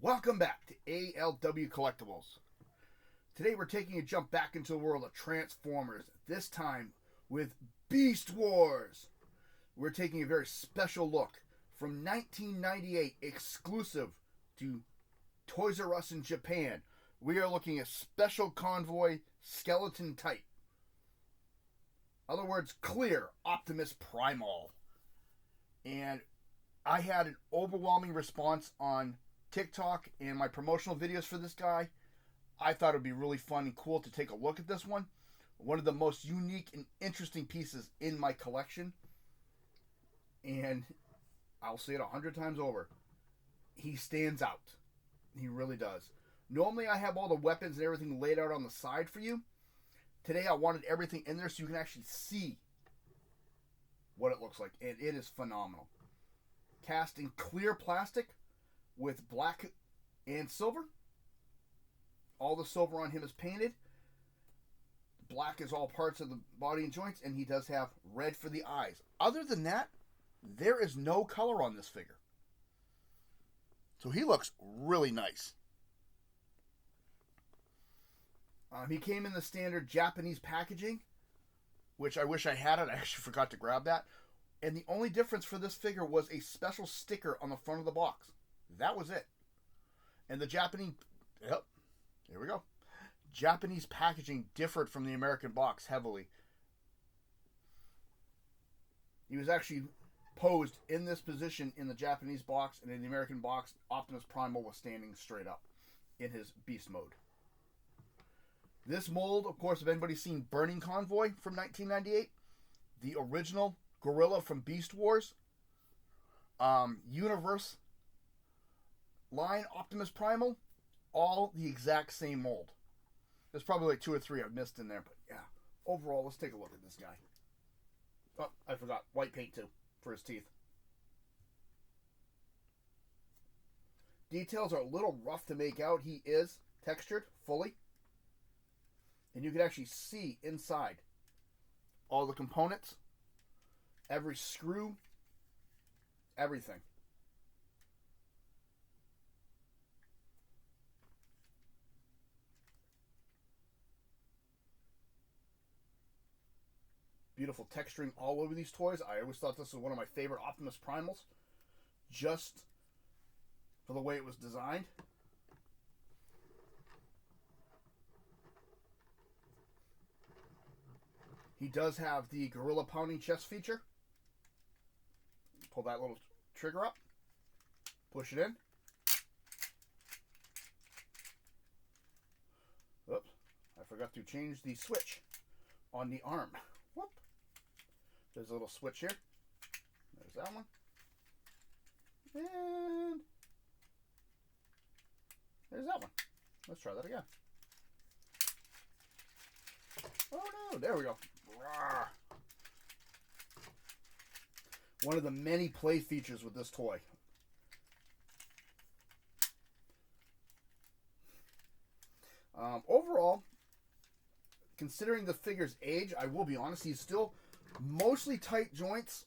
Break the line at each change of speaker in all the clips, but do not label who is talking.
Welcome back to ALW Collectibles. Today we're taking a jump back into the world of Transformers, this time with Beast Wars. We're taking a very special look from 1998, exclusive to Toys R Us in Japan. We are looking at Special Convoy Skeleton Type. In other words, clear Optimus Primal. And I had an overwhelming response on TikTok and my promotional videos for this guy. I thought it would be really fun and cool to take a look at this one. One of the most unique and interesting pieces in my collection. And I'll say it 100 times over. He stands out. He really does. Normally I have all the weapons and everything laid out on the side for you. Today I wanted everything in there so you can actually see what it looks like. And it is phenomenal. Cast in clear plastic with black and silver. All the silver on him is painted. Black is all parts of the body and joints, and he does have red for the eyes. Other than that, there is no color on this figure. So he looks really nice. He came in the standard Japanese packaging, which I wish I had it. I actually forgot to grab that. And the only difference for this figure was a special sticker on the front of the box. That was it. And the Japanese... Yep. Here we go. Japanese packaging differed from the American box heavily. He was actually posed in this position in the Japanese box, and in the American box, Optimus Primal was standing straight up in his beast mode. This mold, of course, if anybody's seen Burning Convoy from 1998, the original gorilla from Beast Wars, Universe line Optimus Primal, all the exact same mold. There's probably like 2 or 3 I've missed in there, but yeah. Overall, let's take a look at this guy. Oh, I forgot. White paint too, for his teeth. Details are a little rough to make out. He is textured fully. And you can actually see inside all the components, every screw, everything. Beautiful texturing all over these toys. I always thought this was one of my favorite Optimus Primals, just for the way it was designed. He does have the gorilla pounding chest feature. Pull that little trigger up, push it in. Oops, I forgot to change the switch on the arm. Whoop. There's a little switch here. There's that one. And there's that one. Let's try that again. Oh no, there we go. One of the many play features with this toy. Overall, considering the figure's age, I will be honest, he's still mostly tight joints.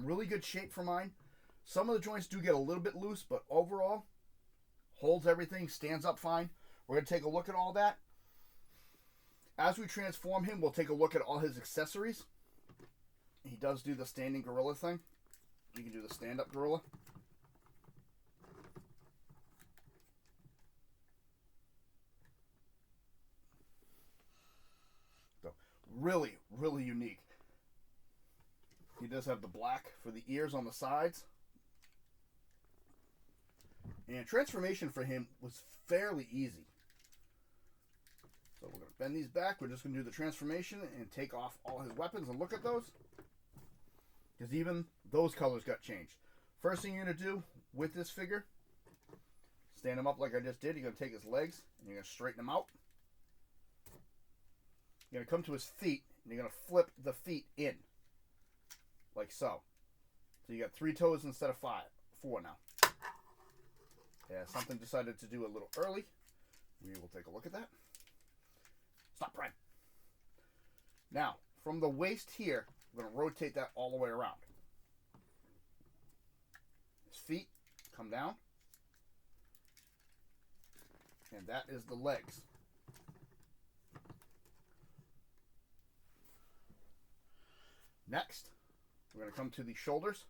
Really good shape for mine. Some of the joints do get a little bit loose, but overall, holds everything, stands up fine. We're going to take a look at all that. As we transform him, we'll take a look at all his accessories. He does do the standing gorilla thing. You can do the stand-up gorilla. So, really, really unique. He does have the black for the ears on the sides. And transformation for him was fairly easy. So we're going to bend these back. We're just going to do the transformation and take off all his weapons and look at those. Because even those colors got changed. First thing you're going to do with this figure, stand him up like I just did. You're going to take his legs and you're going to straighten them out. You're going to come to his feet and you're going to flip the feet in. Like so. So you got 3 toes instead of 4 now. Yeah, something decided to do a little early. We will take a look at that. Stop, Prime. Now, from the waist here, we're going to rotate that all the way around. His feet come down. And that is the legs. Next, we're going to come to the shoulders.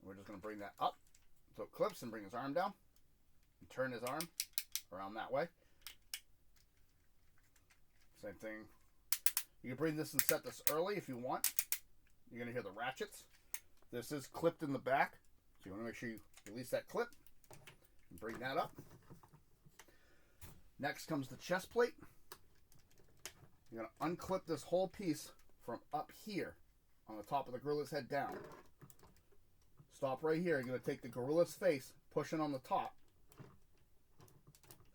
We're just going to bring that up so it clips and bring his arm down. And turn his arm around that way. Same thing. You can bring this and set this early if you want. You're going to hear the ratchets. This is clipped in the back, so you want to make sure you release that clip and bring that up. Next comes the chest plate. You're going to unclip this whole piece from up here on the top of the gorilla's head down. Stop right here. You're going to take the gorilla's face, push it on the top.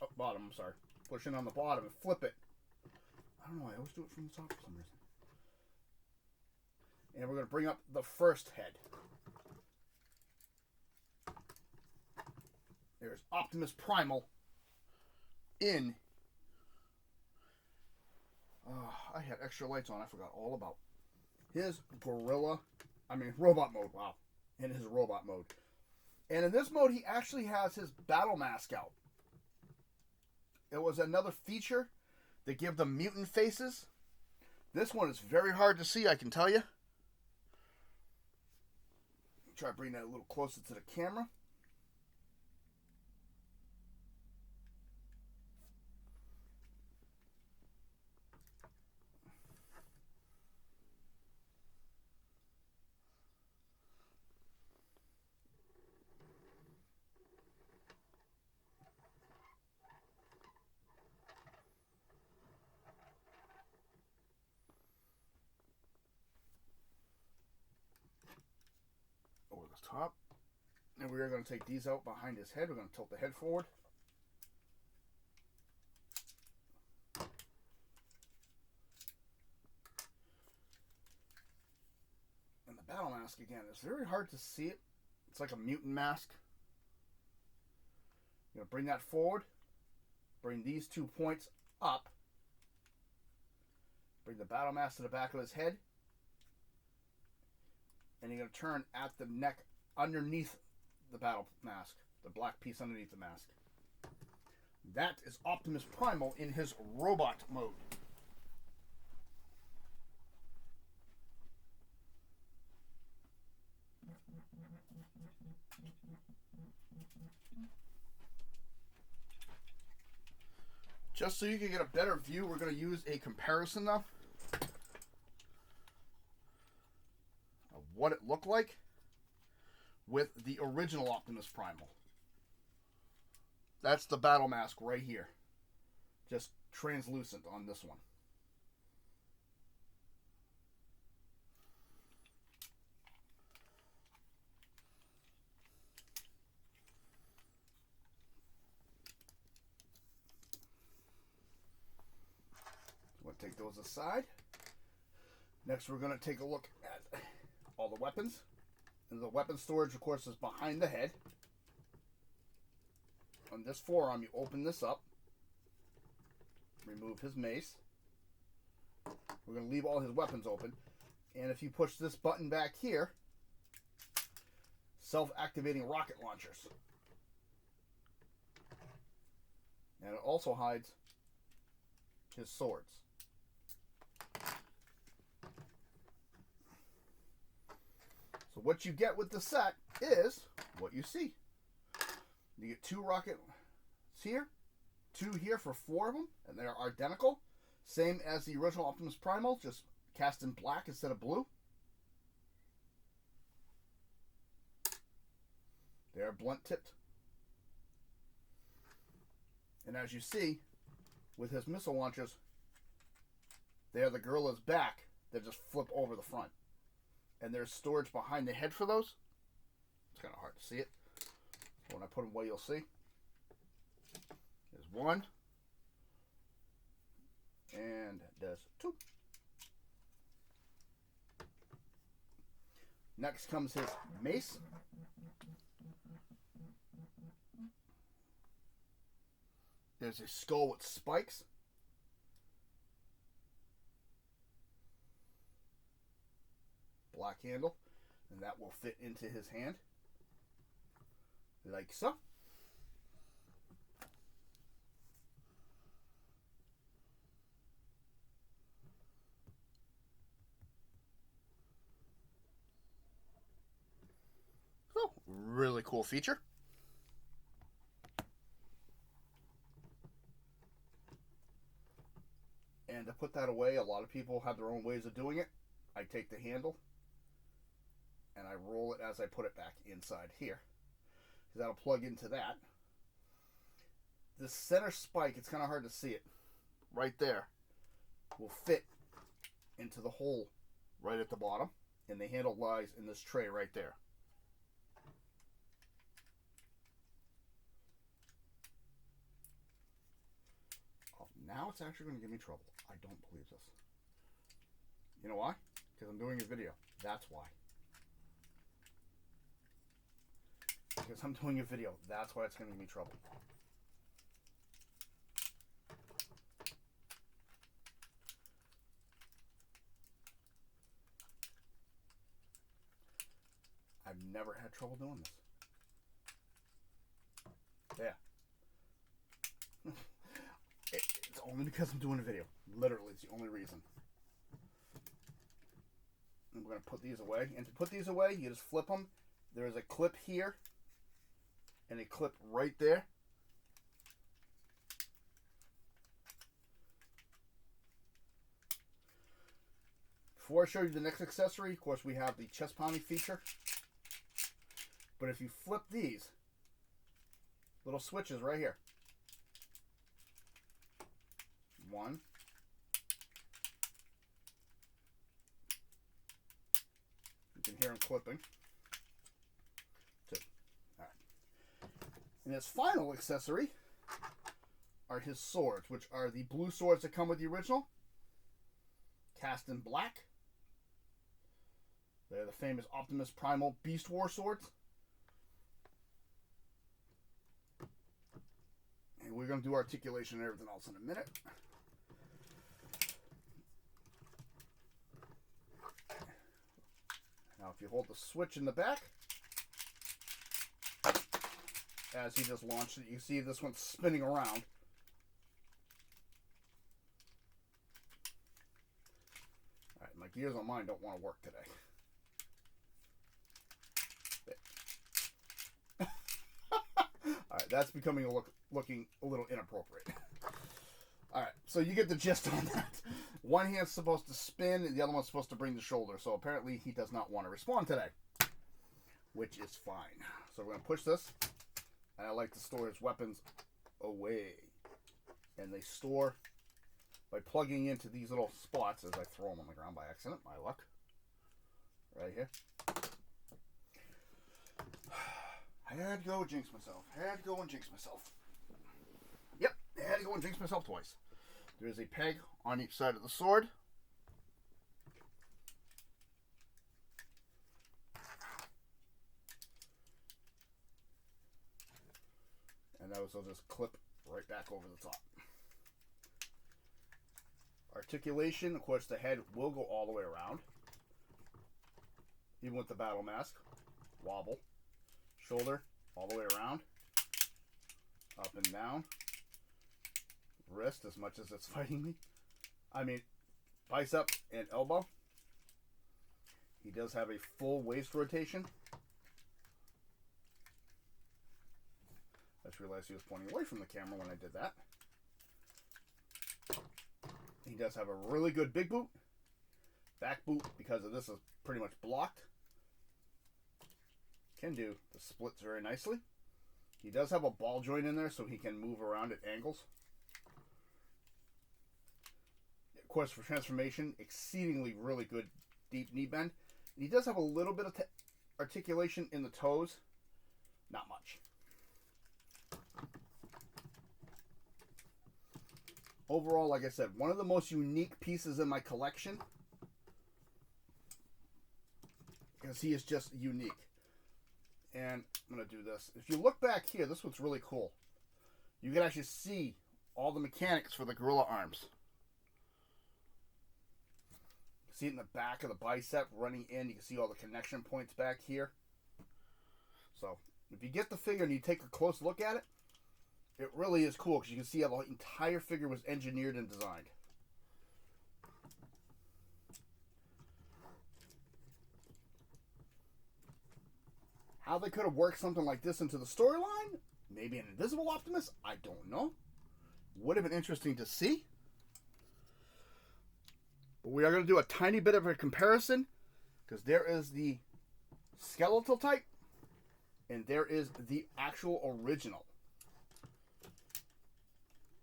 Oh, bottom, I'm sorry. Push it on the bottom and flip it. I don't know, I always do it from the top for some reason. And we're going to bring up the first head. There's Optimus Primal in... I had extra lights on. I forgot all about his robot mode. Wow. In his robot mode. And in this mode, he actually has his battle mask out. It was another feature that give them mutant faces. This one is very hard to see, I can tell you. Try to bring that a little closer to the camera. Over the top. And we are going to take these out behind his head. We're going to tilt the head forward. And the battle mask again, it's very hard to see it. It's like a mutant mask. You're going to bring that forward. Bring these 2 points up. Bring the battle mask to the back of his head. And you're going to turn at the neck underneath the battle mask. The black piece underneath the mask. That is Optimus Primal in his robot mode. Just so you can get a better view, we're going to use a comparison now of what it looked like with the original Optimus Primal. That's the battle mask right here. Just translucent on this one. We'll take those aside. Next, we're going to take a look at all the weapons. And the weapon storage, of course, is behind the head. On this forearm, you open this up. Remove his mace. We're going to leave all his weapons open. And if you push this button back here, self-activating rocket launchers. And it also hides his swords. So what you get with the set is what you see. You get 2 rockets here, 2 here for 4 of them, and they are identical. Same as the original Optimus Primal, just cast in black instead of blue. They are blunt tipped. And as you see, with his missile launchers, they are the gorilla's back that just flip over the front. And there's storage behind the head for those. It's kind of hard to see it. But when I put them away, you'll see. There's 1. And there's 2. Next comes his mace. There's a skull with spikes. Black handle, and that will fit into his hand like so. Really cool feature. And to put that away, a lot of people have their own ways of doing it. I take the handle and I roll it as I put it back inside here. That'll plug into that. The center spike, it's kind of hard to see it, right there, will fit into the hole right at the bottom, and the handle lies in this tray right there. Oh, now it's actually going to give me trouble. I don't believe this. You know why? Because I'm doing a video. That's why. Because I'm doing a video. That's why it's going to give me trouble. I've never had trouble doing this. Yeah. It's only because I'm doing a video. Literally, it's the only reason. I'm going to put these away. And to put these away, you just flip them. There's a clip here and a clip right there. Before I show you the next accessory, of course, we have the chest pounding feature. But if you flip these little switches right here, one, you can hear them clipping. Two. All right. And his final accessory are his swords, which are the blue swords that come with the original, cast in black. They're the famous Optimus Primal Beast War swords. And we're going to do articulation and everything else in a minute. Now, if you hold the switch in the back, as he just launched it, you see this one's spinning around. Alright, my gears on mine don't want to work today. Alright, that's becoming looking a little inappropriate. Alright, so you get the gist on that. One hand's supposed to spin, and the other one's supposed to bring the shoulder. So apparently he does not want to respond today, which is fine. So we're going to push this, and I like to store his weapons away. And they store by plugging into these little spots as I throw them on the ground by accident. My luck. Right here. I had to go jinx myself. Had to go and jinx myself. Yep, I had to go and jinx myself twice. There is a peg on each side of the sword. And those will just clip right back over the top. Articulation, of course, the head will go all the way around. Even with the battle mask. Wobble. Shoulder, all the way around. Up and down. Wrist, as much as it's fighting me. I mean, bicep and elbow. He does have a full waist rotation. I just realized he was pointing away from the camera when I did that. He does have a really good big boot. Back boot, because of this, is pretty much blocked. Can do the splits very nicely. He does have a ball joint in there, so he can move around at angles. Of course, for transformation, exceedingly really good deep knee bend. And he does have a little bit of articulation in the toes. Not much. Overall, like I said, one of the most unique pieces in my collection. Because he is just unique. And I'm going to do this. If you look back here, this one's really cool. You can actually see all the mechanics for the gorilla arms. You can see it in the back of the bicep running in. You can see all the connection points back here. So, if you get the figure and you take a close look at it, it really is cool because you can see how the entire figure was engineered and designed. How they could have worked something like this into the storyline? Maybe an invisible Optimus? I don't know. Would have been interesting to see. But we are going to do a tiny bit of a comparison, because there is the skeletal type and there is the actual original.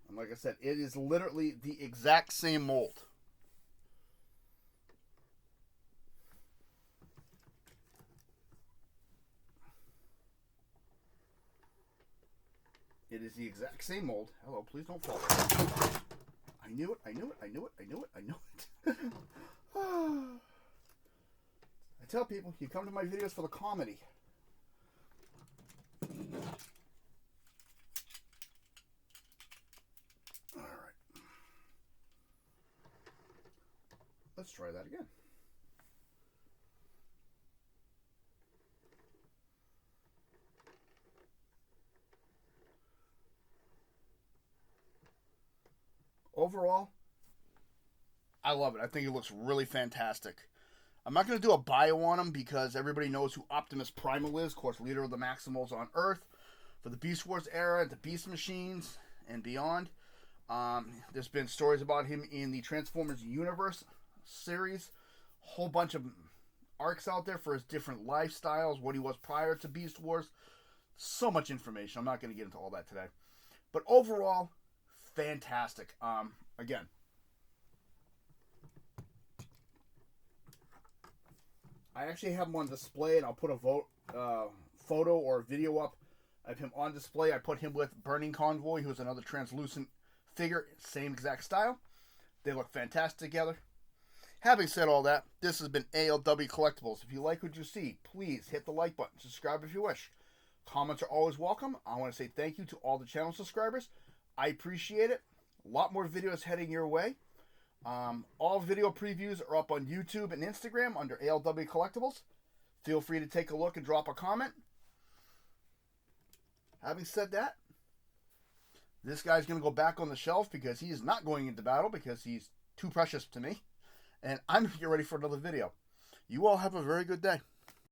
And like I said, it is literally the exact same mold. It is the exact same mold. Hello, please don't fall. I knew it, I knew it, I knew it, I knew it, I knew it. I tell people, you come to my videos for the comedy. Alright. Let's try that again. Overall, I love it. I think it looks really fantastic. I'm not going to do a bio on him because everybody knows who Optimus Primal is. Of course, leader of the Maximals on Earth for the Beast Wars era, the Beast Machines, and beyond. There's been stories about him in the Transformers Universe series. A whole bunch of arcs out there for his different lifestyles, what he was prior to Beast Wars. So much information. I'm not going to get into all that today. But overall, fantastic. Again, I actually have him on display, and I'll put a photo or video up of him on display. I put him with Burning Convoy, who's another translucent figure, same exact style. They look fantastic together. Having said all that, this has been ALW Collectibles. If you like what you see, please hit the like button. Subscribe if you wish. Comments are always welcome. I want to say thank you to all the channel subscribers. I appreciate it. A lot more videos heading your way. All video previews are up on YouTube and Instagram under ALW Collectibles. Feel free to take a look and drop a comment. Having said that, this guy's going to go back on the shelf because he is not going into battle because he's too precious to me. And I'm going to get ready for another video. You all have a very good day.